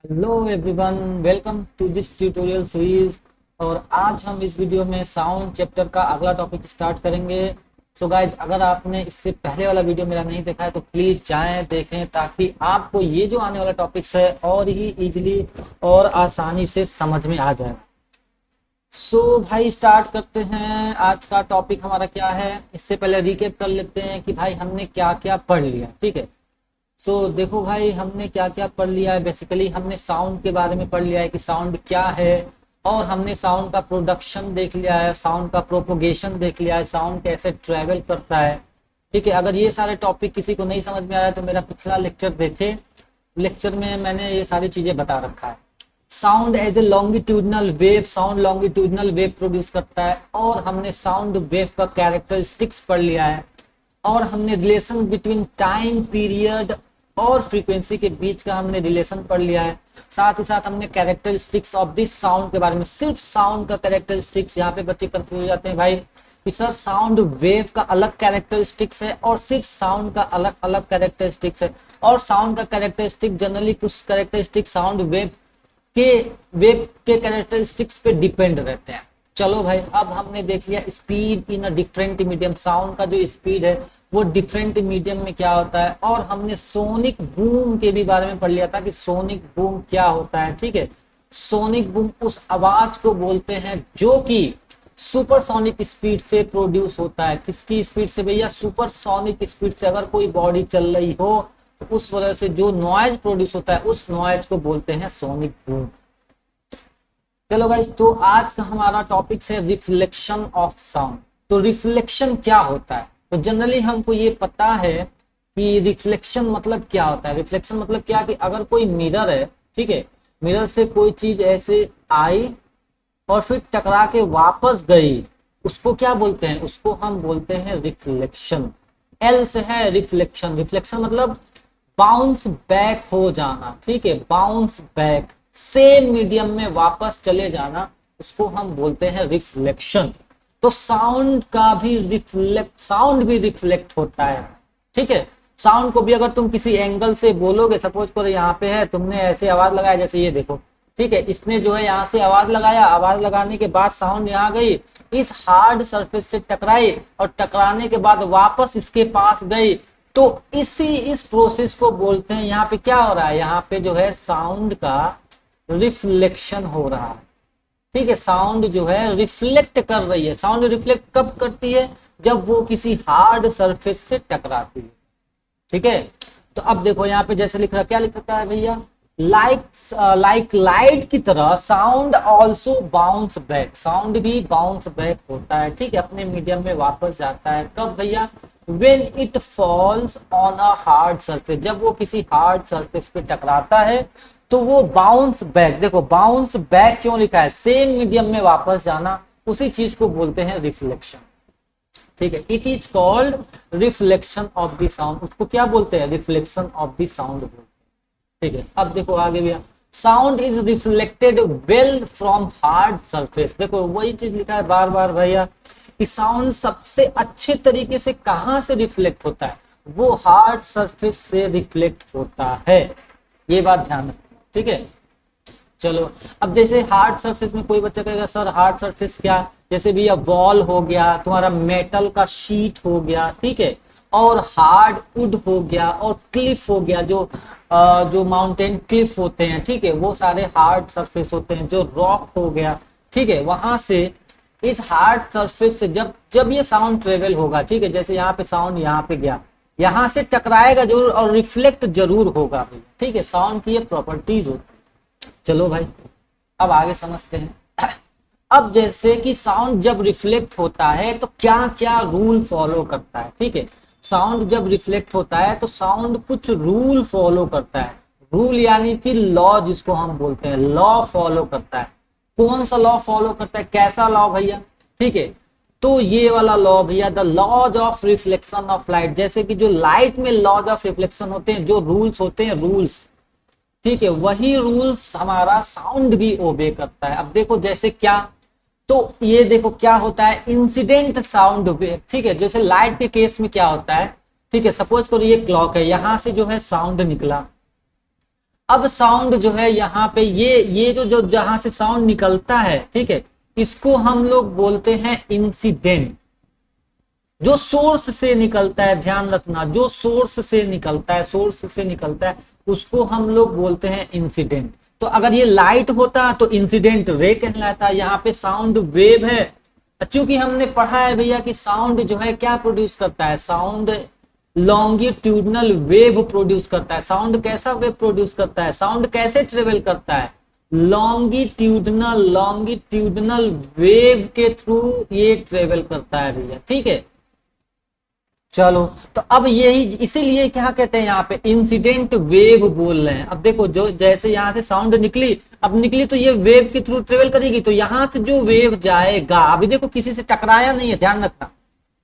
Hello everyone, welcome to this tutorial series. और आज हम इस वीडियो में साउंड चैप्टर का अगला टॉपिक स्टार्ट करेंगे। सो गाइज, अगर आपने इससे पहले वाला वीडियो मेरा नहीं देखा है तो प्लीज जाएं देखें, ताकि आपको ये जो आने वाला टॉपिक्स है और ही इजीली और आसानी से समझ में आ जाए। सो भाई स्टार्ट करते हैं। आज का टॉपिक हमारा क्या है, इससे पहले रिकेप कर लेते हैं कि भाई हमने क्या क्या पढ़ लिया। ठीक है, देखो भाई, हमने क्या क्या पढ़ लिया है। बेसिकली हमने साउंड के बारे में पढ़ लिया है कि साउंड क्या है, और हमने साउंड का प्रोडक्शन देख लिया है, साउंड का प्रोपोगेशन देख लिया है, साउंड कैसे ट्रेवल करता है। ठीक है, अगर ये सारे टॉपिक किसी को नहीं समझ में आ रहा है तो मेरा पिछला लेक्चर देखे। लेक्चर में मैंने ये सारी चीजें बता रखा है। Sound as a longitudinal wave, sound longitudinal wave produce करता है, और हमने साउंड वेव का कैरेक्टरिस्टिक्स पढ़ लिया है, और हमने रिलेशन बिटवीन टाइम पीरियड और फ्रीक्वेंसी के बीच का हमने रिलेशन पढ़ लिया है। साथ ही साथ हमने कैरेक्टरिस्टिक्स ऑफ दिस साउंड के बारे में, सिर्फ साउंड का कैरेक्टरिस्टिक्स। यहाँ पे बच्चे कंफ्यूज हो जाते हैं भाई कि सर साउंड वेव का अलग कैरेक्टरिस्टिक्स है और सिर्फ साउंड का अलग अलग कैरेक्टरिस्टिक्स है, और साउंड का कैरेक्टरिस्टिक जनरली कुछ कैरेक्टरिस्टिक साउंड के वेव के कैरेक्टरिस्टिक्स पे डिपेंड रहते हैं। चलो भाई, अब हमने देख लिया speed in a different medium, sound का जो स्पीड है वो डिफरेंट मीडियम में क्या होता है, और हमने सोनिक बूम के भी बारे में पढ़ लिया था कि सोनिक बूम क्या होता है। ठीक है, सोनिक बूम उस आवाज को बोलते हैं जो कि सुपरसोनिक स्पीड से प्रोड्यूस होता है। किसकी स्पीड से भैया? सुपरसोनिक स्पीड से। अगर कोई बॉडी चल रही हो तो उस वजह से जो नॉइज प्रोड्यूस होता है उस नॉइज को बोलते हैं सोनिक बूम। चलो भाई, तो आज का हमारा टॉपिक है रिफ्लेक्शन ऑफ साउंड। तो रिफ्लेक्शन क्या होता है? तो जनरली हमको ये पता है कि रिफ्लेक्शन मतलब क्या होता है। रिफ्लेक्शन मतलब क्या कि अगर कोई मिरर है, ठीक है, मिरर से कोई चीज ऐसे आई और फिर टकरा के वापस गई, उसको क्या बोलते हैं? उसको हम बोलते हैं रिफ्लेक्शन। एल से है रिफ्लेक्शन। रिफ्लेक्शन मतलब बाउंस बैक हो जाना। ठीक है, बाउंस बैक, सेम मीडियम में वापस चले जाना, उसको हम बोलते हैं रिफ्लेक्शन। तो साउंड भी रिफ्लेक्ट होता है। ठीक है, साउंड को भी अगर तुम किसी एंगल से बोलोगे, सपोज करो यहाँ पे है, तुमने ऐसे आवाज लगाया, जैसे ये देखो, ठीक है, इसने जो है यहाँ से आवाज लगाया, आवाज लगाने के बाद साउंड यहाँ गई, इस हार्ड सरफेस से टकराई, और टकराने के बाद वापस इसके पास गई। तो इस प्रोसेस को बोलते हैं, यहाँ पे क्या हो रहा है, यहाँ पे जो है साउंड का रिफ्लेक्शन हो रहा है। ठीक है, साउंड जो है रिफ्लेक्ट कर रही है। साउंड रिफ्लेक्ट कब करती है? जब वो किसी हार्ड सरफेस से टकराती है। ठीक है, तो अब देखो यहाँ पे जैसे लिख रहा, क्या लिख रखा है भैया? लाइक लाइट की तरह sound also bounce back, sound भी बाउंस बैक होता है। ठीक है, अपने मीडियम में वापस जाता है। कब भैया? when it falls on a hard surface, जब वो किसी हार्ड सरफेस पे टकराता है तो वो बाउंस बैक। देखो बाउंस बैक क्यों लिखा है? सेम मीडियम में वापस जाना, उसी चीज को बोलते हैं रिफ्लेक्शन। ठीक है, it is called reflection of the sound. उसको क्या बोलते हैं? रिफ्लेक्शन ऑफ द साउंड बोलते हैं। ठीक है, अब देखो आगे भैया, sound is reflected well from hard surface. देखो वही चीज लिखा है बार बार भैया कि साउंड सबसे अच्छे तरीके से कहां से रिफ्लेक्ट होता है? वो हार्ड सरफेस से रिफ्लेक्ट होता है। ये बात ध्यान रखना। ठीक है, चलो अब जैसे हार्ड सरफेस में कोई बच्चा कहेगा सर हार्ड सरफेस क्या? जैसे भैया वॉल हो गया, तुम्हारा मेटल का शीट हो गया, ठीक है, और हार्ड वुड हो गया, और क्लिफ हो गया, जो माउंटेन क्लिफ होते हैं, ठीक है, वो सारे हार्ड सरफेस होते हैं। जो रॉक हो गया, ठीक है, वहां से इस हार्ड सरफेस से जब जब ये साउंड ट्रेवल होगा, ठीक है, जैसे यहाँ पे साउंड यहाँ पे गया, यहाँ से टकराएगा जरूर और रिफ्लेक्ट जरूर होगा भैया। ठीक है, साउंड की ये प्रॉपर्टीज होती है। चलो भाई, अब आगे समझते हैं। अब जैसे कि साउंड जब रिफ्लेक्ट होता है तो क्या क्या रूल फॉलो करता है? ठीक है, साउंड जब रिफ्लेक्ट होता है तो साउंड कुछ रूल फॉलो करता है। रूल यानी कि लॉ, जिसको हम बोलते हैं, लॉ फॉलो करता है। कौन सा लॉ फॉलो करता है? कैसा लॉ भैया? ठीक है, तो ये वाला लॉ भैया, the laws of reflection of light. जैसे कि जो लाइट में लॉज ऑफ रिफ्लेक्शन होते हैं, जो रूल्स होते हैं, रूल्स, ठीक है, वही रूल्स हमारा साउंड भी ओबे करता है। अब देखो जैसे क्या, तो ये देखो क्या होता है, इंसिडेंट साउंड वेव। ठीक है, जैसे लाइट के केस में क्या होता है, ठीक है, सपोज करो ये क्लॉक है, यहां से जो है साउंड निकला, अब साउंड जो है यहाँ पे ये जो जहां से साउंड निकलता है, ठीक है, इसको हम लोग बोलते हैं इंसिडेंट। जो सोर्स से निकलता है, ध्यान रखना, जो सोर्स से निकलता है, सोर्स से निकलता है, उसको हम लोग बोलते हैं इंसिडेंट। तो अगर ये लाइट होता तो इंसिडेंट रे कहलाता। यहाँ पे साउंड वेव है, चूंकि हमने पढ़ा है भैया कि साउंड जो है क्या प्रोड्यूस करता है, साउंड लॉन्गिट्यूडनल वेव प्रोड्यूस करता है। साउंड कैसा वेव प्रोड्यूस करता है, साउंड कैसे ट्रेवल करता है, लॉन्गिट्यूडनल वेव के थ्रू ये ट्रेवल करता है भैया, ठीक है। चलो, तो अब यही इसीलिए क्या कहते हैं यहाँ पे इंसिडेंट वेव बोल रहे हैं। अब देखो, जो जैसे यहाँ से साउंड निकली, अब निकली तो ये वेव के थ्रू ट्रेवल करेगी, तो यहाँ से जो वेव जाएगा, अभी देखो किसी से टकराया नहीं है, ध्यान रखना,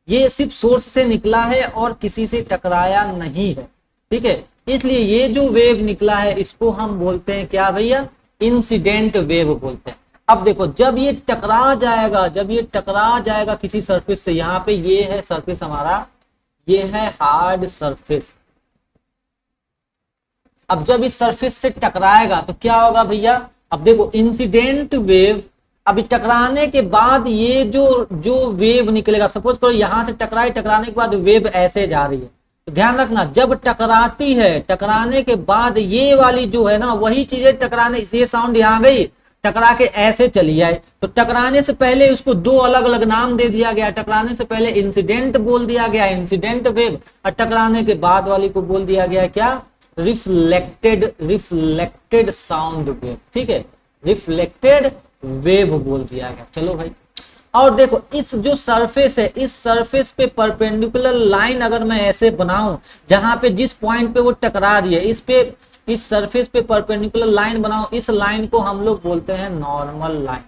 ये सिर्फ सोर्स से निकला है और किसी से टकराया नहीं है, ठीक है। इसलिए ये जो वेव निकला है इसको हम बोलते हैं क्या भैया, इंसिडेंट वेव बोलते हैं। अब देखो, जब ये टकरा जाएगा, जब ये टकरा जाएगा किसी सरफेस से, यहाँ पे ये है सरफेस हमारा, ये है हार्ड सरफेस। अब जब इस सरफेस से टकराएगा तो क्या होगा भैया, अब देखो इंसिडेंट वेव, अभी टकराने के बाद ये जो वेव निकलेगा, सपोज करो यहां से टकराए, टकराने के बाद वेव ऐसे जा रही है, तो ध्यान रखना जब टकराती है, टकराने के बाद ये वाली जो है ना, वही चीजें टकराने से, साउंड यहाँ गई, टकरा के ऐसे चली आए, तो टकराने से पहले उसको दो अलग अलग नाम दे दिया गया। टकराने से पहले इंसिडेंट बोल दिया गया, इंसिडेंट वेव, और टकराने के बाद वाली को बोल दिया गया क्या, रिफ्लेक्टेड साउंड वेव, ठीक है, रिफ्लेक्टेड वेव बोल दिया गया। चलो भाई, और देखो इस जो सरफेस है, इस सरफेस पे परपेंडिकुलर लाइन अगर मैं ऐसे बनाऊं, जहां पे जिस पॉइंट पे वो टकरा रही है, इस सरफेस पे परपेंडिकुलर लाइन बनाओ, इस लाइन को हम लोग बोलते हैं नॉर्मल लाइन,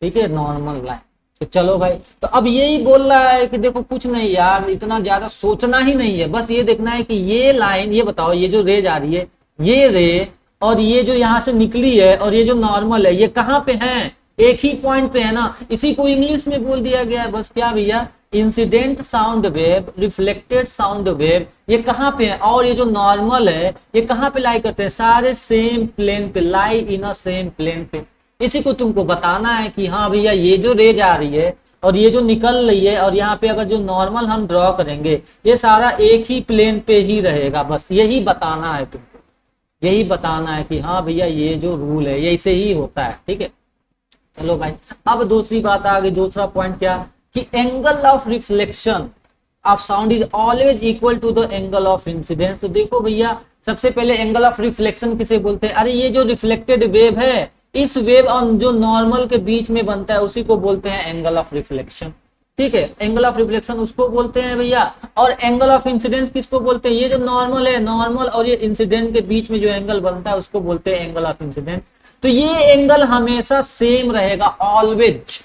ठीक है, नॉर्मल लाइन। तो चलो भाई, तो अब यही बोल रहा है कि देखो कुछ नहीं यार, इतना ज्यादा सोचना ही नहीं है, बस ये देखना है कि ये लाइन, ये बताओ, ये जो रे जा रही है, ये रे और ये जो यहाँ से निकली है और ये जो नॉर्मल है, ये कहाँ पे है, एक ही पॉइंट पे है ना। इसी को इंग्लिश में बोल दिया गया है, बस क्या भैया, incident sound wave, reflected sound wave, ये कहाँ पे है, और ये जो नॉर्मल है ये कहाँ पे लाई करते हैं, सारे सेम प्लेन पे, लाई इन अ सेम प्लेन पे। इसी को तुमको बताना है कि हाँ भैया, ये जो रे जा रही है और ये जो निकल रही है, और यहाँ पे अगर जो नॉर्मल हम ड्रॉ करेंगे, ये सारा एक ही प्लेन पे ही रहेगा, बस यही बताना है तुमको, यही बताना है कि हाँ भैया ये जो रूल है ये ऐसे ही होता है, ठीक है। चलो भाई, अब दूसरी बात आ गई, दूसरा पॉइंट क्या, कि angle of reflection of sound is always equal to the angle of incidence. तो देखो भैया, सबसे पहले एंगल ऑफ रिफ्लेक्शन किसे बोलते हैं, अरे ये जो रिफ्लेक्टेड वेव है, इस वेव और जो नॉर्मल के बीच में बनता है, उसी को बोलते हैं एंगल ऑफ रिफ्लेक्शन, ठीक है। एंगल ऑफ रिफ्लेक्शन उसको बोलते हैं भैया, और एंगल ऑफ इंसिडेंस किसको बोलते हैं, ये जो नॉर्मल है, नॉर्मल और ये इंसिडेंट के बीच में जो एंगल बनता है उसको बोलते हैं एंगल ऑफ इंसिडेंट। तो ये एंगल हमेशा सेम रहेगा, ऑलवेज।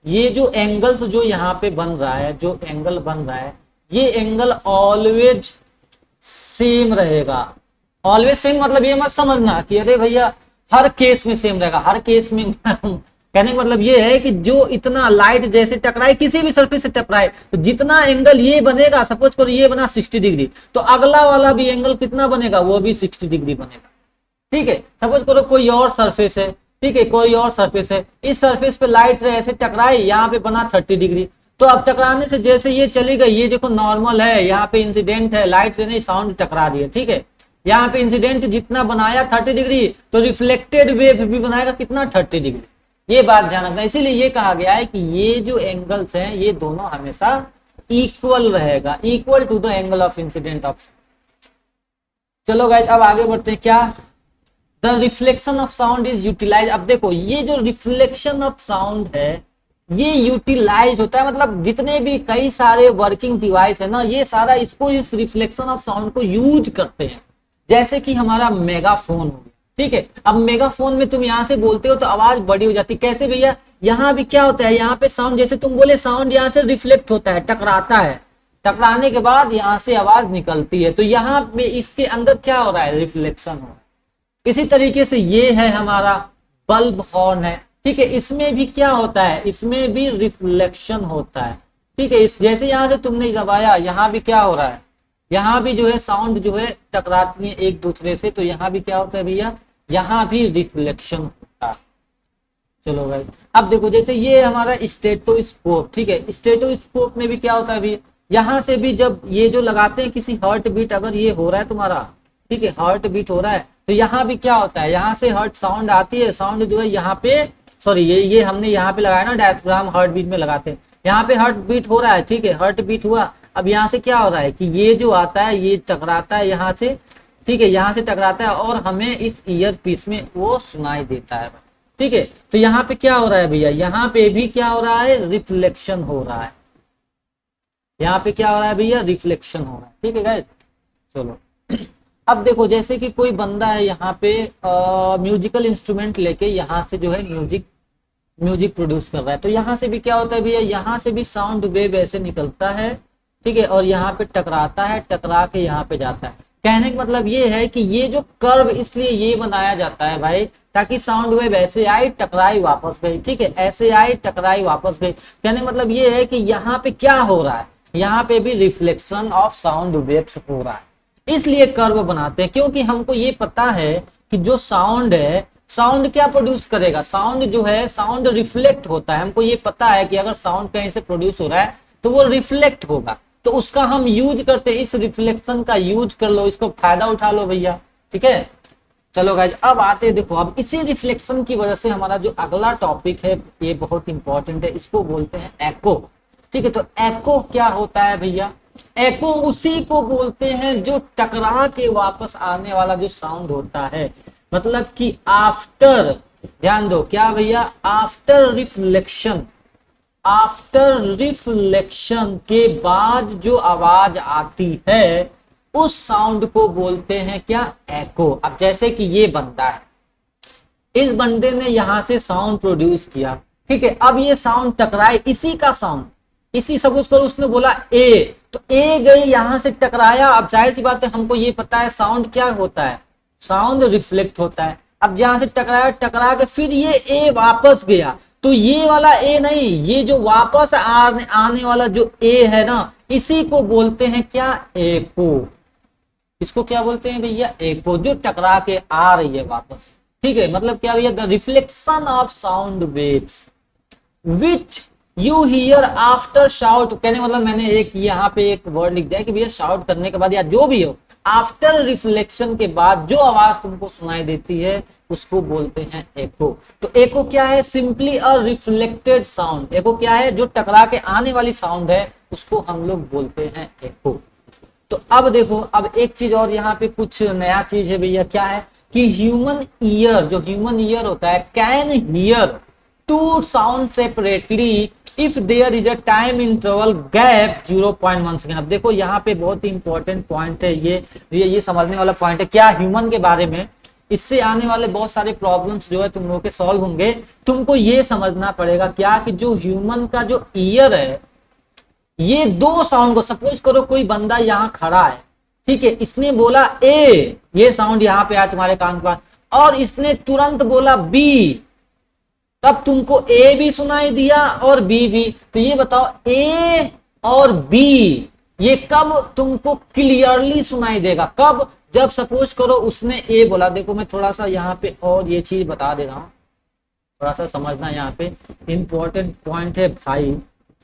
ये जो एंगल्स जो यहाँ पे बन रहा है, जो एंगल बन रहा है, ये एंगल ऑलवेज सेम रहेगा। ऑलवेज सेम मतलब ये मत समझना कि अरे भैया हर केस में सेम रहेगा, हर केस में कहने का मतलब ये है कि जो इतना लाइट जैसे टकराए, किसी भी सरफेस से टकराए, तो जितना एंगल ये बनेगा, सपोज करो ये बना 60 डिग्री, तो अगला वाला भी एंगल कितना बनेगा, वो भी 60 डिग्री बनेगा, ठीक है। सपोज करो कोई और सरफेस है, ठीक है, कोई और सरफेस है, इस सरफेस पे लाइट ऐसे टकराए, यहाँ पे बना 30 डिग्री, तो अब टकराने से जैसे ये चली गई, ये देखो नॉर्मल है, यहाँ पे इंसिडेंट है, लाइट से नहीं साउंड टकरा रही है, ठीक है। यहाँ पे इंसिडेंट जितना बनाया 30 डिग्री, तो रिफ्लेक्टेड वेव भी बनाएगा कितना, 30 डिग्री। ये बात ध्यान रखना, इसीलिए ये कहा गया है कि ये जो एंगल्स हैं ये दोनों हमेशा इक्वल रहेगा, equal to the angle of incident of. चलो गाइस, अब आगे बढ़ते हैं, क्या, the reflection of sound is utilize. अब देखो, ये जो रिफ्लेक्शन ऑफ साउंड है ये यूटिलाइज होता है, मतलब जितने भी कई सारे वर्किंग डिवाइस है ना, ये सारा इसको, इस रिफ्लेक्शन ऑफ साउंड को यूज करते हैं। जैसे कि हमारा मेगाफोन हो गया, ठीक है। अब मेगाफोन में तुम यहाँ से बोलते हो तो आवाज बड़ी हो जाती है, कैसे भैया, यहाँ भी क्या होता है, यहाँ पे साउंड, जैसे तुम बोले साउंड यहाँ से रिफ्लेक्ट होता है, टकराता है, टकराने के बाद यहाँ से आवाज निकलती है, तो यहाँ पे इसके अंदर क्या हो रहा है, रिफ्लेक्शन हो रहा है। इसी तरीके से ये है हमारा बल्ब हॉर्न है, ठीक है, इसमें भी क्या होता है, इसमें भी रिफ्लेक्शन होता है, ठीक है। जैसे यहाँ से तुमने दबाया, यहाँ भी क्या हो रहा है, यहाँ भी जो है साउंड जो है टकराती है एक दूसरे से, तो यहाँ भी क्या होता है भैया, यहाँ भी रिफ्लेक्शन होता है। चलो भाई अब देखो, जैसे ये हमारा स्टेटोस्कोप, ठीक है, स्टेटोस्कोप में भी क्या होता है भैया, यहाँ से भी जब ये जो लगाते हैं किसी हार्ट बीट, अगर ये हो रहा है तुम्हारा, ठीक है, हार्ट बीट हो रहा है, तो यहाँ भी क्या होता है, यहाँ से हार्ट साउंड आती है, साउंड जो है यहाँ पे, सॉरी ये हमने यहाँ पे लगाया ना डायफ्राम, हार्ट बीट में लगाते हैं, यहाँ पे हार्ट बीट हो रहा है, ठीक है, हार्ट बीट हुआ, अब यहाँ से क्या हो रहा है कि ये जो आता है ये टकराता है यहाँ से, ठीक है, यहाँ से टकराता है और हमें इस ईयर पीस में वो सुनाई देता है, ठीक है। तो यहाँ पे क्या हो रहा है भैया, यहाँ पे भी क्या हो रहा है, रिफ्लेक्शन हो रहा है, यहाँ पे क्या हो रहा है भैया, रिफ्लेक्शन हो रहा है, ठीक है गाइस। चलो अब देखो, जैसे कि कोई बंदा है यहाँ पे म्यूजिकल इंस्ट्रूमेंट लेके यहाँ से जो है म्यूजिक प्रोड्यूस कर रहा है, तो यहाँ से भी क्या होता है भैया, यहाँ से भी साउंड वेव ऐसे निकलता है, ठीक है, और यहाँ पे टकराता है, टकरा के यहाँ पे जाता है। कहने का मतलब ये है कि ये जो कर्व इसलिए ये बनाया जाता है भाई, ताकि साउंड वेव ऐसे आई टकराई वापस गई, ठीक है, ऐसे आई टकराई वापस गई। कहने का मतलब ये है कि यहाँ पे क्या हो रहा है, यहाँ पे भी रिफ्लेक्शन ऑफ साउंड वेव्स हो रहा है, इसलिए कर्व बनाते हैं, क्योंकि हमको ये पता है कि जो साउंड है, साउंड क्या प्रोड्यूस करेगा, साउंड जो है, साउंड रिफ्लेक्ट होता है, हमको ये पता है कि अगर साउंड कहीं से प्रोड्यूस हो रहा है तो वो रिफ्लेक्ट होगा, तो उसका हम यूज करते हैं, इस रिफ्लेक्शन का यूज कर लो, इसको फायदा उठा लो भैया, ठीक है। चलो गाइज अब आते हैं, देखो अब इसी रिफ्लेक्शन की वजह से हमारा जो अगला टॉपिक है ये बहुत इंपॉर्टेंट है, इसको बोलते हैं एको, ठीक है। तो एको क्या होता है भैया, एको उसी को बोलते हैं जो टकरा के वापस आने वाला जो साउंड होता है, मतलब कि आफ्टर, ध्यान दो क्या भैया, आफ्टर रिफ्लेक्शन, आफ्टर रिफ्लेक्शन के बाद जो आवाज आती है उस साउंड को बोलते हैं क्या, एको। अब जैसे कि ये बंदा है, इस बंदे ने यहां से साउंड प्रोड्यूस किया, ठीक है, अब ये साउंड टकराए, इसी का साउंड, इसी सपोज करो उसने बोला ए, तो ए गई यहां से टकराया, अब जाहिर सी बात है हमको ये पता है साउंड क्या होता है, साउंड रिफ्लेक्ट होता है। अब जहां से टकराया, टकरा के फिर ये ए वापस गया, तो ये वाला ए नहीं, ये जो वापस आने वाला जो ए है ना, इसी को बोलते हैं क्या, एको। इसको क्या बोलते हैं भैया, एको, जो टकरा के आ रही है वापस, ठीक है। मतलब क्या भैया, the reflection of sound waves which you here after shout, कहने मतलब मैंने एक यहाँ पे एक वर्ड लिख दिया कि भैया शाउट करने के बाद या जो भी हो, आफ्टर रिफ्लेक्शन के बाद जो आवाज तुमको सुनाई देती है उसको बोलते हैं एको। तो एको क्या है, सिंपली अ रिफ्लेक्टेड साउंड, एको क्या है, जो टकरा के आने वाली साउंड है उसको हम लोग बोलते हैं एको। तो अब देखो, अब एक चीज और यहाँ पे कुछ नया चीज है भैया, क्या है कि ह्यूमन ईयर, जो ह्यूमन ईयर होता है, can hear two sound separately if there is a time interval gap 0.1 second. अब देखो यहाँ पे बहुत ही इंपॉर्टेंट पॉइंट है, ये समझने वाला पॉइंट है क्या, ह्यूमन के बारे में, इससे आने वाले बहुत सारे प्रॉब्लम्स जो है तुम लोगों के सॉल्व होंगे। तुमको ये समझना पड़ेगा क्या कि जो ह्यूमन का जो ईयर है, ये दो साउंड को, सपोज करो कोई बंदा यहाँ खड़ा है, ठीक है, इसने बोला ए, ये साउंड यहाँ पे आया तुम्हारे कान पर, और इसने तुरंत बोला बी, तब तुमको ए भी सुनाई दिया और बी भी। तो ये बताओ ए और बी ये कब तुमको क्लियरली सुनाई देगा, कब, जब सपोज करो उसने ए बोला। देखो मैं थोड़ा सा यहाँ पे और ये चीज बता दे रहा हूँ, थोड़ा सा समझना, यहाँ पे इंपॉर्टेंट पॉइंट है भाई,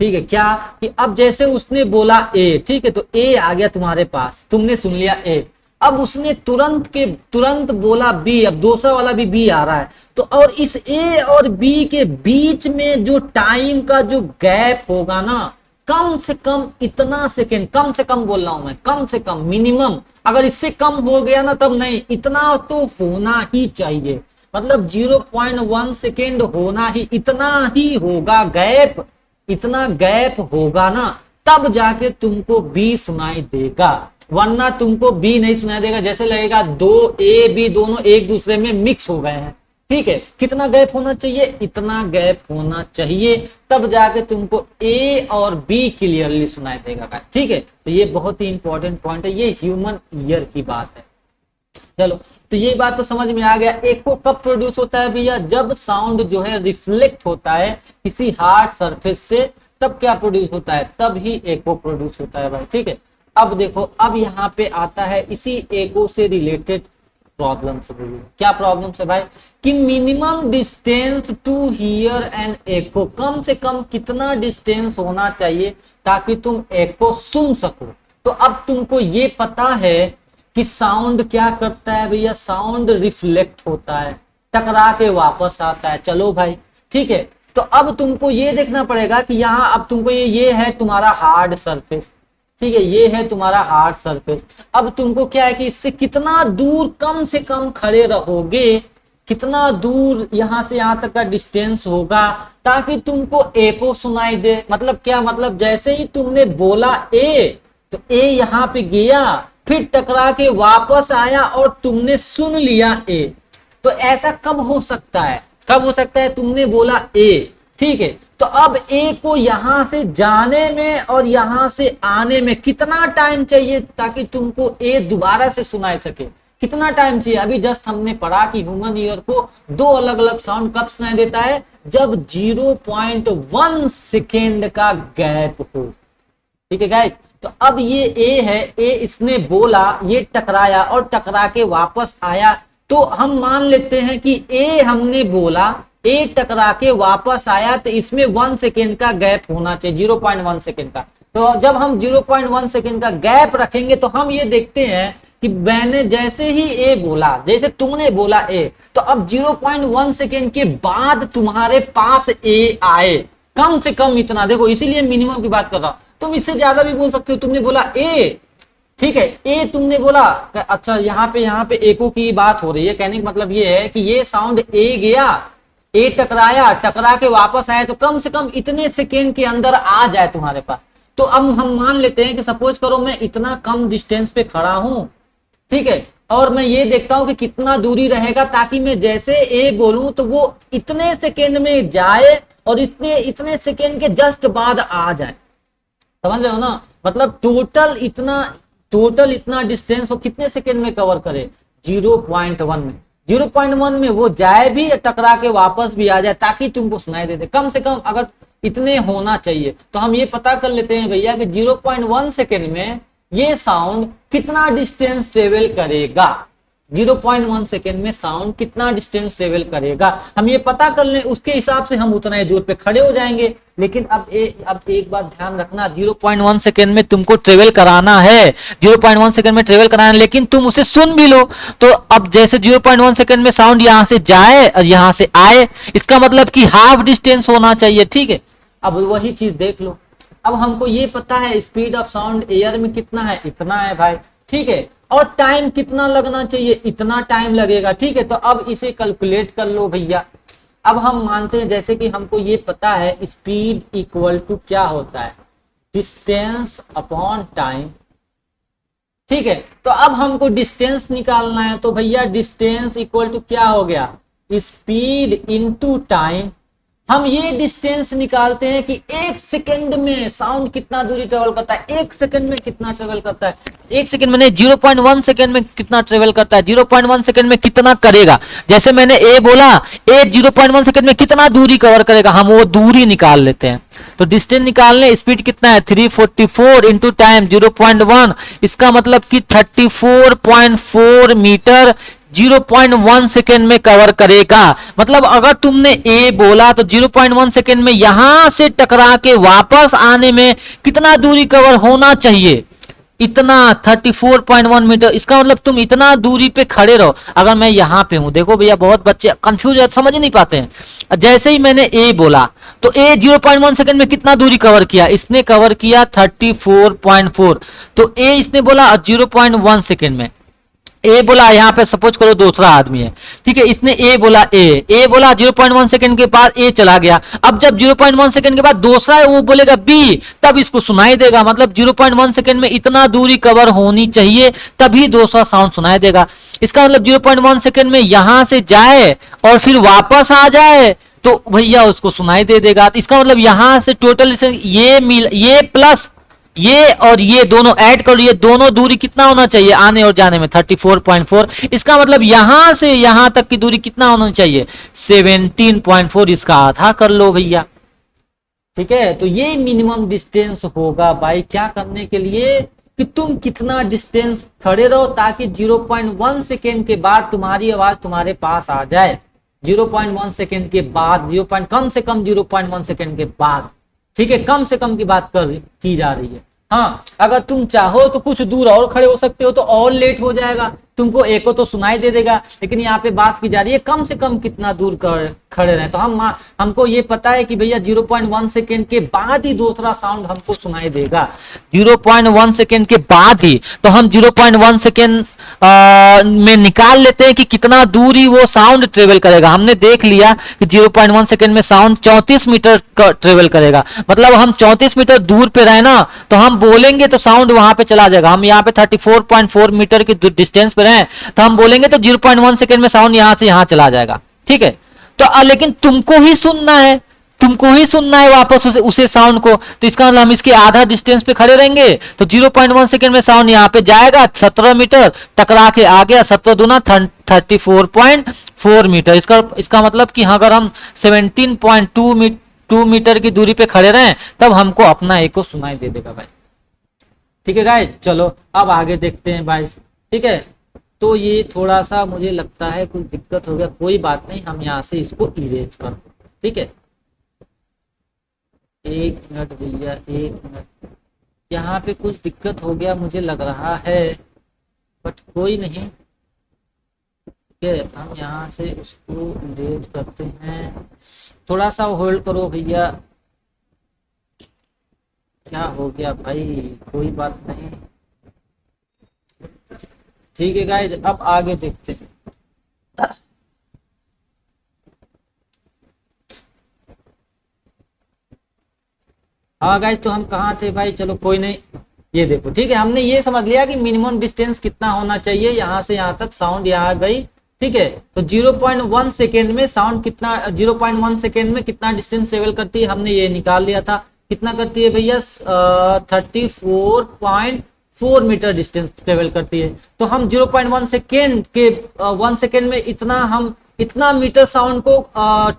ठीक है। क्या कि अब जैसे उसने बोला ए, ठीक है, तो ए आ गया तुम्हारे पास, तुमने सुन लिया ए, अब उसने तुरंत बोला बी, अब दूसरा वाला भी बी आ रहा है, तो और इस ए और बी के बीच में जो टाइम का जो गैप होगा ना, कम से कम इतना सेकेंड, कम से कम बोल रहा हूं मैं, कम से कम मिनिमम, अगर इससे कम हो गया ना तब नहीं, इतना तो होना ही चाहिए, मतलब 0.1 सेकेंड होना ही, इतना ही होगा गैप, इतना गैप होगा ना तब जाके तुमको बी सुनाई देगा, वरना तुमको बी नहीं सुनाई देगा। जैसे लगेगा दो ए बी दोनों एक दूसरे में मिक्स हो गए हैं, ठीक है। कितना गैप होना चाहिए, इतना गैप होना चाहिए, तब जाके तुमको ए और बी क्लियरली सुनाई देगा, ठीक है। तो ये बहुत ही इंपॉर्टेंट पॉइंट है, ये ह्यूमन ईयर की बात है। चलो तो ये बात तो समझ में आ गया। एको कब प्रोड्यूस होता है भैया, जब साउंड जो है रिफ्लेक्ट होता है किसी हार्ड सरफेस से, तब क्या प्रोड्यूस होता है, तब ही एको प्रोड्यूस होता है भाई, ठीक है। अब देखो, अब यहाँ पे आता है इसी एको से रिलेटेड प्रॉब्लम से। क्या प्रॉब्लम से भाई, कि minimum distance to hear an echo, कम से कम कितना डिस्टेंस होना चाहिए ताकि तुम एको सुन सको। तो अब तुमको ये पता है कि साउंड क्या करता है भैया, साउंड रिफ्लेक्ट होता है, टकरा के वापस आता है। चलो भाई ठीक है, तो अब तुमको ये देखना पड़ेगा कि यहाँ अब तुमको ये है तुम्हारा हार्ड सरफेस, ठीक है, ये है तुम्हारा हार्ड सरफेस। अब तुमको क्या है कि इससे कितना दूर कम से कम खड़े रहोगे, कितना दूर यहाँ से यहाँ तक का डिस्टेंस होगा ताकि तुमको ए को सुनाई दे। मतलब क्या, मतलब जैसे ही तुमने बोला ए, तो ए यहाँ पे गया, फिर टकरा के वापस आया और तुमने सुन लिया ए। तो ऐसा कब हो सकता है, कब हो सकता है, तुमने बोला ए, ठीक है, तो अब ए को यहां से जाने में और यहां से आने में कितना टाइम चाहिए ताकि तुमको ए दोबारा से सुनाई सके, कितना टाइम चाहिए। अभी जस्ट हमने पढ़ा कि ह्यूमन ईयर को दो अलग अलग साउंड कब सुनाई देता है, जब 0.1 सेकेंड का गैप हो, ठीक है गाइस। तो अब ये ए है, ए इसने बोला, ये टकराया और टकरा के वापस आया, तो हम मान लेते हैं कि ए हमने बोला, ए टकरा के वापस आया, तो इसमें 1 सेकेंड का गैप होना चाहिए, 0.1 सेकेंड का। तो जब हम 0.1 सेकेंड का गैप रखेंगे तो हम ये देखते हैं कि मैंने जैसे ही ए बोला, जैसे तुमने बोला ए, तो अब 0.1 सेकेंड के बाद तुम्हारे पास ए आए, कम से कम इतना। देखो इसीलिए मिनिमम की बात कर रहा हूं, तुम इससे ज्यादा भी बोल सकते हो। तुमने बोला ए, ठीक है, ए तुमने बोला, अच्छा यहाँ पे एको की बात हो रही है, कहने का मतलब ये है कि ये साउंड ए गया, ए टकराया, टकरा के वापस आया, तो कम से कम इतने सेकेंड के अंदर आ जाए तुम्हारे पास। तो अब हम मान लेते हैं कि सपोज करो मैं इतना कम डिस्टेंस पे खड़ा हूं, ठीक है, और मैं ये देखता हूं कि कितना दूरी रहेगा ताकि मैं जैसे ए बोलूं तो वो इतने सेकेंड में जाए और इतने सेकेंड के जस्ट बाद आ जाए। समझ रहे हो ना, मतलब टोटल इतना डिस्टेंस वो कितने सेकेंड में कवर करे, 0.1 में। 0.1 में वो जाए भी, टकरा के वापस भी आ जाए ताकि तुमको सुनाई दे दे। कम से कम अगर इतने होना चाहिए, तो हम ये पता कर लेते हैं भैया कि 0.1 सेकेंड में ये साउंड कितना डिस्टेंस ट्रेवल करेगा। 0.1 सेकेंड में साउंड कितना डिस्टेंस ट्रेवल करेगा, हम ये पता कर लें, उसके हिसाब से हम उतना ही दूर पे खड़े हो जाएंगे। लेकिन अब एक बात ध्यान रखना, 0.1 सेकेंड में तुमको ट्रेवल कराना है, 0.1 सेकेंड में ट्रेवल कराना है, लेकिन तुम उसे सुन भी लो। तो अब जैसे 0.1 सेकेंड में साउंड यहां से जाए और यहां से आए, इसका मतलब कि हाफ डिस्टेंस होना चाहिए, ठीक है। अब वही चीज देख लो, अब हमको ये पता है स्पीड ऑफ साउंड एयर में कितना है, इतना है भाई, ठीक है, और टाइम कितना लगना चाहिए, इतना टाइम लगेगा, ठीक है। तो अब इसे कैलकुलेट कर लो भैया। अब हम मानते हैं जैसे कि हमको ये पता है स्पीड इक्वल टू क्या होता है, डिस्टेंस अपॉन टाइम, ठीक है। तो अब हमको डिस्टेंस निकालना है, तो भैया डिस्टेंस इक्वल टू क्या हो गया, स्पीड इनटू टाइम। हम ये डिस्टेंस निकालते हैं कि एक सेकंड में साउंड कितना दूरी ट्रेवल करता है, एक सेकंड में कितना ट्रेवल करता है, एक सेकंड में नहीं, 0.1 सेकंड में कितना ट्रेवल करता है, 0.1 सेकंड में कितना करेगा। जैसे मैंने ए बोला, ए 0.1 सेकंड में कितना दूरी कवर करेगा, हम वो दूरी निकाल लेते हैं। तो डिस्टेंस निकालने, स्पीड कितना है 344 इंटू टाइम 0.1, इसका मतलब कि 34.4 मीटर 0.1 सेकेंड में कवर करेगा। मतलब अगर तुमने ए बोला तो 0.1 सेकेंड में यहां से टकरा के वापस आने में कितना दूरी कवर होना चाहिए, इतना 34.1 मीटर। इसका मतलब तुम इतना दूरी पे खड़े रहो। अगर मैं यहां पे हूं, देखो भैया बहुत बच्चे कंफ्यूज है, समझ नहीं पाते हैं। जैसे ही मैंने ए बोला तो ए 0.1 सेकेंड में कितना दूरी कवर किया, इसने कवर किया 34.4। तो ए इसने बोला 0.1 सेकेंड में, ए बोला, यहां पे सपोज करो दूसरा आदमी है, ठीक है, इसने ए बोला, ए बोला 0.1 सेकंड के बाद ए चला गया। अब जब 0.1 सेकंड के बाद दूसरा है वो बोलेगा बी, तब इसको सुनाई देगा। मतलब 0.1 सेकंड में इतना दूरी कवर होनी चाहिए तभी दूसरा साउंड सुनाई देगा। इसका मतलब 0.1 सेकंड में यहां से जाए और फिर वापस आ जाए तो भैया उसको सुनाई दे देगा। तो इसका मतलब यहां से टोटल ये प्लस ये और ये दोनों ऐड कर, ये दोनों दूरी कितना होना चाहिए आने और जाने में 34.4। इसका मतलब यहां से यहां तक की दूरी कितना होना चाहिए 17.4, इसका आधा कर लो भैया, ठीक है। तो ये मिनिमम डिस्टेंस होगा भाई, क्या करने के लिए, कि तुम कितना डिस्टेंस खड़े रहो ताकि 0.1 सेकेंड के बाद तुम्हारी आवाज तुम्हारे पास आ जाए। 0.1 सेकेंड के बाद, कम से कम 0.1 सेकेंड के बाद, ठीक है, कम से कम की बात की जा रही है। हाँ, अगर तुम चाहो तो कुछ दूर और खड़े हो सकते हो तो और लेट हो जाएगा, तुमको एको तो सुनाई दे देगा, लेकिन यहाँ पे बात की जा रही है कम से कम कितना दूर खड़े रहे। तो हमको ये पता है कि भैया 0.1 सेकेंड के बाद ही दूसरा साउंड हमको सुनाई देगा, 0.1 सेकेंड के बाद ही। तो हम 0.1 सेकेंड में निकाल लेते हैं कि कितना दूर ही वो साउंड ट्रेवल करेगा। हमने देख लिया कि 0.1 सेकेंड में साउंड 34 मीटर ट्रेवल करेगा, मतलब हम 34 मीटर दूर पे रहे ना, तो हम बोलेंगे तो साउंड वहां पे चला जाएगा। हम यहाँ पे 34.4 मीटर की डिस्टेंस पे रहे तो हम बोलेंगे तो 0.1 सेकेंड में साउंड यहां से यहां चला जाएगा, ठीक है। तो लेकिन तुमको ही सुनना है, तुमको ही सुनना है वापस उसे साउंड को, तो इसका मतलब हम इसके आधा डिस्टेंस पे खड़े रहेंगे तो 0.1 सेकेंड में साउंड यहाँ पे जाएगा 17 मीटर, टकरा के आ गया 17 दूना 34.4 मीटर। इसका मतलब कि अगर हम 17.2 मीटर की दूरी पे खड़े रहें तब हमको अपना एको सुनाई दे देगा भाई, ठीक है गाइस। चलो अब आगे देखते हैं भाई, ठीक है। तो ये थोड़ा सा मुझे लगता है कुछ दिक्कत हो गया, कोई बात नहीं, हम यहाँ से इसको इरेज कर दें, ठीक है। एक मिनट भैया, एक मिनट, यहाँ पे कुछ दिक्कत हो गया मुझे लग रहा है, बट कोई नहीं, ठीक है। हम यहाँ से इसको इरेज करते हैं, थोड़ा सा होल्ड करो भैया। क्या हो गया भाई, कोई बात नहीं, ठीक है गाइज। अब आगे देखते हैं। हाँ गाइज, तो हम कहाँ थे भाई, चलो कोई नहीं, ये देखो, ठीक है। हमने ये समझ लिया कि मिनिमम डिस्टेंस कितना होना चाहिए, यहाँ से यहाँ तक साउंड यहाँ गई, ठीक है। तो 0.1 सेकेंड में साउंड कितना, 0.1 सेकेंड में कितना डिस्टेंस ट्रेवल करती है, हमने ये निकाल लिया था। कितना करती है भैया, 34.4 मीटर डिस्टेंस ट्रेवल करती है। तो हम 0.1 सेकेंड के 1 सेकेंड में इतना मीटर साउंड को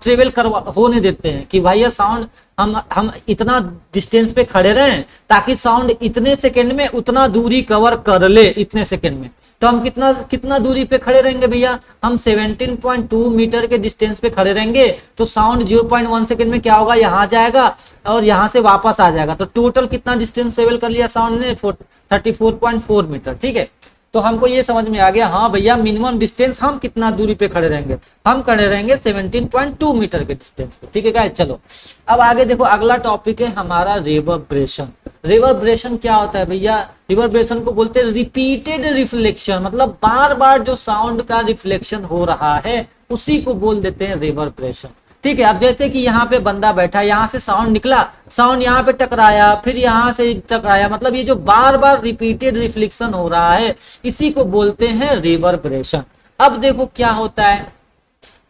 ट्रेवल होने देते हैं कि भैया साउंड हम इतना डिस्टेंस पे खड़े रहें ताकि साउंड इतने सेकेंड में उतना दूरी कवर कर ले, इतने सेकेंड में। तो हम कितना दूरी पे खड़े रहेंगे भैया, हम 17.2 मीटर के डिस्टेंस पे खड़े रहेंगे। तो साउंड 0.1 सेकेंड में क्या होगा, यहाँ जाएगा और यहाँ से वापस आ जाएगा। तो टोटल कितना डिस्टेंस ट्रेवल कर लिया साउंड ने, 34.4 मीटर, ठीक है। तो हमको ये समझ में आ गया, हाँ भैया मिनिमम डिस्टेंस हम कितना दूरी पे खड़े रहेंगे, हम खड़े रहेंगे 17.2 मीटर के डिस्टेंस पे, ठीक है गाइस। चलो अब आगे देखो, अगला टॉपिक है हमारा रिवर्बरेशन। रिवर्बरेशन क्या होता है भैया, रिवर्बरेशन को बोलते हैं रिपीटेड रिफ्लेक्शन, मतलब बार बार जो साउंड का रिफ्लेक्शन हो रहा है उसी को बोल देते हैं रिवर्बरेशन, ठीक है। अब जैसे कि यहाँ पे बंदा बैठा, यहाँ से साउंड निकला, साउंड यहाँ पे टकराया, फिर यहाँ से टकराया, मतलब ये जो बार बार रिपीटेड रिफ्लेक्शन हो रहा है इसी को बोलते हैं रिवर्बरेशन। अब देखो क्या होता है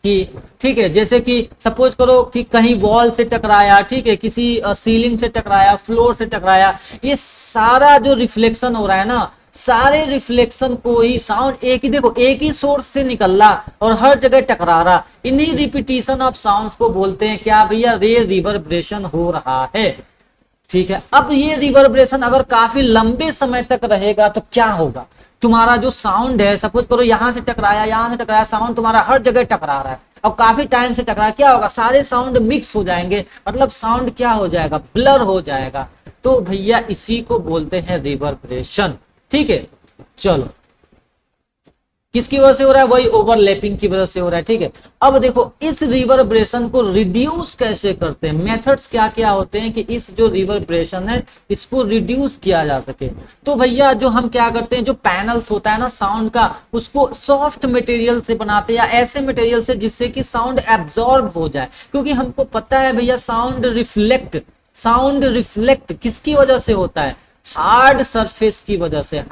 कि, ठीक है, जैसे कि सपोज करो कि कहीं वॉल से टकराया, ठीक है, किसी सीलिंग से टकराया, फ्लोर से टकराया, ये सारा जो रिफ्लेक्शन हो रहा है ना, सारे रिफ्लेक्शन को ही साउंड एक ही, देखो एक ही सोर्स से निकल रहा और हर जगह टकरा रहा, इन्हीं रिपीटिशन ऑफ साउंड्स को बोलते हैं क्या भैया, रिवर्बरेशन हो रहा है, ठीक है। अब ये रिवर्बरेशन अगर काफी लंबे समय तक रहेगा तो क्या होगा, तुम्हारा जो साउंड है, सपोज करो यहाँ से टकराया, साउंड तुम्हारा हर जगह टकरा रहा है और काफी टाइम से टकराया, क्या होगा, सारे साउंड मिक्स हो जाएंगे, मतलब साउंड क्या हो जाएगा, ब्लर हो जाएगा। तो भैया इसी को बोलते हैं रिवर्बरेशन, ठीक है। चलो किसकी वजह से हो रहा है, वही ओवरलैपिंग की वजह से हो रहा है, ठीक है। अब देखो इस रिवर्बरेशन को रिड्यूस कैसे करते हैं, मेथड्स क्या क्या होते हैं कि इस जो रिवर्बरेशन है इसको रिड्यूस किया जा सके। तो भैया जो हम क्या करते हैं, जो पैनल्स होता है ना साउंड का, उसको सॉफ्ट मटेरियल से बनाते हैं या ऐसे मटेरियल से जिससे कि साउंड एब्जॉर्ब हो जाए, क्योंकि हमको पता है भैया साउंड रिफ्लेक्ट किसकी वजह से होता है, हार्ड सरफेस की वजह से,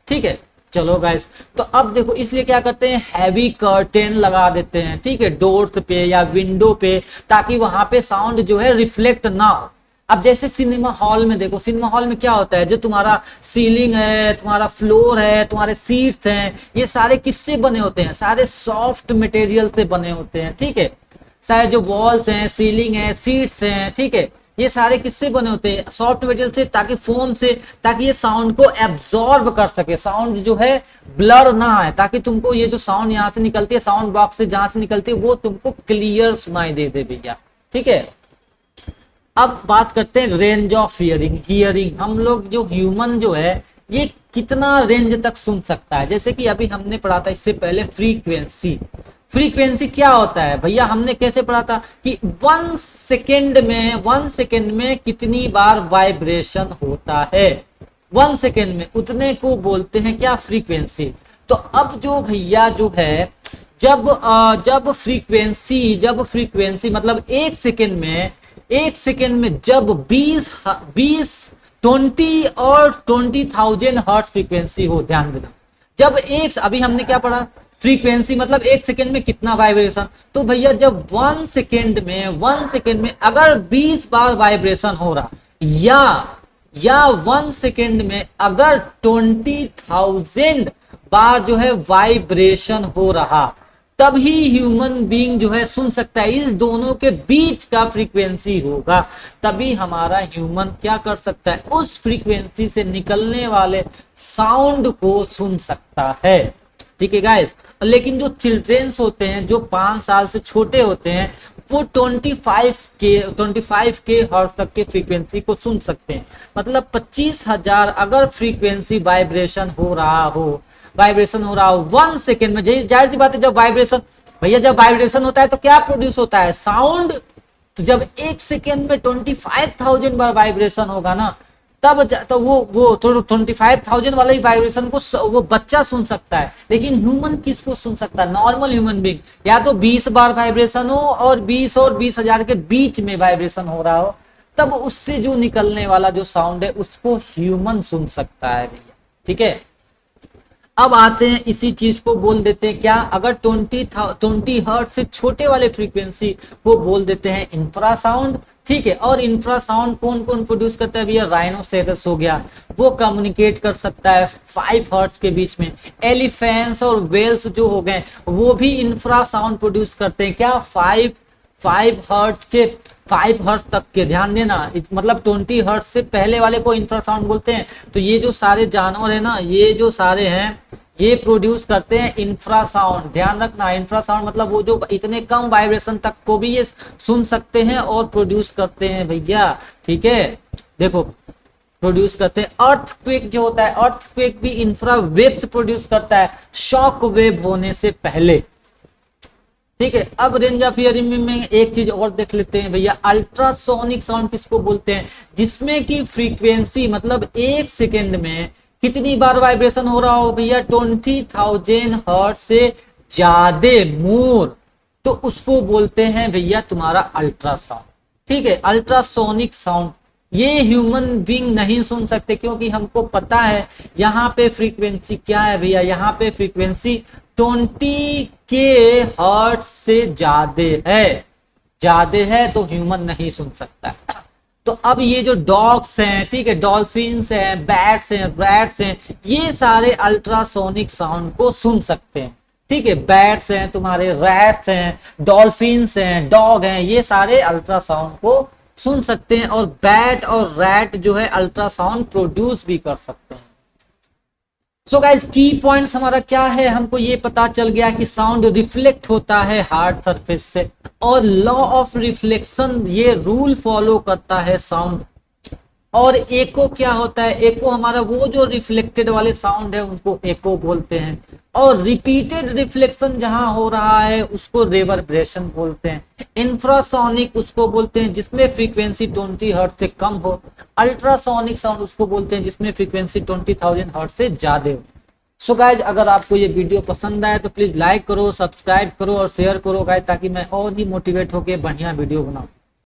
ठीक है। चलो गाइस, तो अब देखो इसलिए क्या करते हैं, हैवी कर्टेन लगा देते हैं, ठीक है, डोर्स पे या विंडो पे, ताकि वहां पे साउंड जो है रिफ्लेक्ट ना हो। अब जैसे सिनेमा हॉल में देखो, सिनेमा हॉल में क्या होता है, जो तुम्हारा सीलिंग है, तुम्हारा फ्लोर है, तुम्हारे सीट्स हैं, ये सारे किससे बने होते हैं, सारे सॉफ्ट मटेरियल से बने होते हैं, ठीक है। सारे जो वॉल्स हैं, सीलिंग है, सीट्स हैं, ठीक है, ये सारे किससे बने होते हैं, सॉफ्ट मेटेरियल से, ताकि फोम से, ताकि ये साउंड को एब्जॉर्ब कर सके, साउंड जो है ब्लर ना आए, ताकि तुमको ये जो साउंड यहाँ से निकलती है साउंड बॉक्स से जहां से निकलती है वो तुमको क्लियर सुनाई दे भैया। ठीक है, अब बात करते हैं रेंज ऑफ हियरिंग। हियरिंग हम लोग जो ह्यूमन जो है ये कितना रेंज तक सुन सकता है। जैसे कि अभी हमने पढ़ा था इससे पहले फ्रीक्वेंसी। फ्रीक्वेंसी क्या होता है भैया, हमने कैसे पढ़ा था कि 1 सेकेंड में कितनी बार वाइब्रेशन होता है, 1 सेकेंड में उतने को बोलते हैं क्या, फ्रीक्वेंसी। तो अब जो भैया जो है जब फ्रीक्वेंसी मतलब 1 सेकेंड में जब 20 20 और 20,000 हर्ट्ज फ्रीक्वेंसी हो, ध्यान देना। जब अभी हमने क्या पढ़ा, फ्रीक्वेंसी मतलब 1 सेकेंड में कितना वाइब्रेशन, तो भैया जब 1 सेकेंड में अगर 20 बार वाइब्रेशन हो रहा या 1 सेकेंड में अगर 20,000 बार जो है वाइब्रेशन हो रहा, तभी ह्यूमन बीइंग जो है सुन सकता है। इस दोनों के बीच का फ्रीक्वेंसी होगा, तभी हमारा ह्यूमन क्या कर सकता है, उस फ्रीक्वेंसी से निकलने वाले साउंड को सुन सकता है। ठीक है गाइस, लेकिन जो चिल्ड्रेन्स होते हैं, जो 5 साल से छोटे होते हैं, वो 25 के हर्ट्ज तक के फ्रीक्वेंसी को सुन सकते हैं। मतलब 25,000 अगर फ्रीक्वेंसी वाइब्रेशन हो रहा हो 1 सेकेंड में, जाहिर सी बात है जब वाइब्रेशन होता है तो क्या प्रोड्यूस होता है, साउंड। तो जब 1 सेकेंड में 25,000 बार वाइब्रेशन होगा ना, तब तो वो 25,000 वाला ही वाइब्रेशन को वो बच्चा सुन सकता है। लेकिन ह्यूमन किसको सुन सकता है, नॉर्मल ह्यूमन बीइंग, या तो 20 बार वाइब्रेशन हो और 20,000 के बीच में वाइब्रेशन हो रहा हो, तब उससे जो निकलने वाला जो साउंड है उसको ह्यूमन सुन सकता है भैया। ठीक है, अब आते हैं इसी चीज को बोल देते हैं क्या, अगर 20 हर्ट्ज से छोटे वाले फ्रीक्वेंसी को बोल देते हैं इंफ्रासाउंड। ठीक है, और इंफ्रासाउंड कौन कौन प्रोड्यूस करता है भैया, राइनोसेरस हो गया, वो कम्युनिकेट कर सकता है 5 हर्ट्ज के बीच में। एलिफेंट्स और वेल्स जो हो गए वो भी इंफ्रासाउंड प्रोड्यूस करते हैं क्या, 5 हर्ट्ज तक के, ध्यान देना। मतलब 20 हर्ट्ज से पहले वाले को इंफ्रासाउंड बोलते हैं। तो ये जो सारे जानवर है ना, ये जो सारे हैं ये प्रोड्यूस करते हैं इंफ्रासाउंड, ध्यान रखना। इंफ्रासाउंड मतलब वो जो इतने कम वाइब्रेशन तक को भी ये सुन सकते हैं और प्रोड्यूस करते हैं भैया। ठीक है, देखो प्रोड्यूस करते हैं। अर्थक्वेक जो होता है, अर्थक्वेक भी इंफ्रावेव्स प्रोड्यूस करता है शॉक वेव होने से पहले। ठीक है, अब रेंज ऑफ हियरिंग में एक चीज और देख लेते हैं भैया, अल्ट्रासोनिक साउंड किसको बोलते हैं, जिसमें की फ्रीक्वेंसी मतलब 1 सेकेंड में कितनी बार वाइब्रेशन हो रहा हो भैया, 20,000 हर्ट्ज से ज्यादा मोर, तो उसको बोलते हैं भैया तुम्हारा अल्ट्रासाउंड। ठीक है, अल्ट्रासोनिक साउंड ये ह्यूमन बीइंग नहीं सुन सकते, क्योंकि हमको पता है यहाँ पे फ्रीक्वेंसी क्या है भैया, यहाँ पे फ्रीक्वेंसी 20 के हर्ट्ज से ज्यादा है, तो ह्यूमन नहीं सुन सकता है। तो अब ये जो डॉग्स हैं, ठीक है, डॉल्फिन्स हैं, बैट्स हैं, रैट्स हैं, ये सारे अल्ट्रासोनिक साउंड को सुन सकते हैं। ठीक है, बैट्स हैं तुम्हारे, रैट्स हैं, डॉल्फिन्स हैं, डॉग हैं, ये सारे अल्ट्रासाउंड को सुन सकते हैं। और बैट और रैट जो है अल्ट्रासाउंड प्रोड्यूस भी कर सकते हैं। सो गाइस, की पॉइंट्स हमारा क्या है, हमको ये पता चल गया कि साउंड रिफ्लेक्ट होता है हार्ड सरफेस से, और लॉ ऑफ रिफ्लेक्शन ये रूल फॉलो करता है साउंड। और एको क्या होता है, एको हमारा वो जो रिफ्लेक्टेड वाले साउंड है उनको एको बोलते हैं, और रिपीटेड रिफ्लेक्शन जहां हो रहा है उसको रिवर्बरेशन बोलते हैं। इंफ्रासोनिक उसको बोलते हैं जिसमें फ्रीक्वेंसी 20 हर्ट्ज से कम हो। अल्ट्रासोनिक साउंड उसको बोलते हैं जिसमें फ्रीक्वेंसी 20,000 हर्ट्ज से ज्यादा हो। सो गाइज, अगर आपको ये वीडियो पसंद आए तो प्लीज लाइक करो, सब्सक्राइब करो और शेयर करो गाइज, ताकि मैं और ही मोटिवेट होकर बढ़िया वीडियो बनाऊं।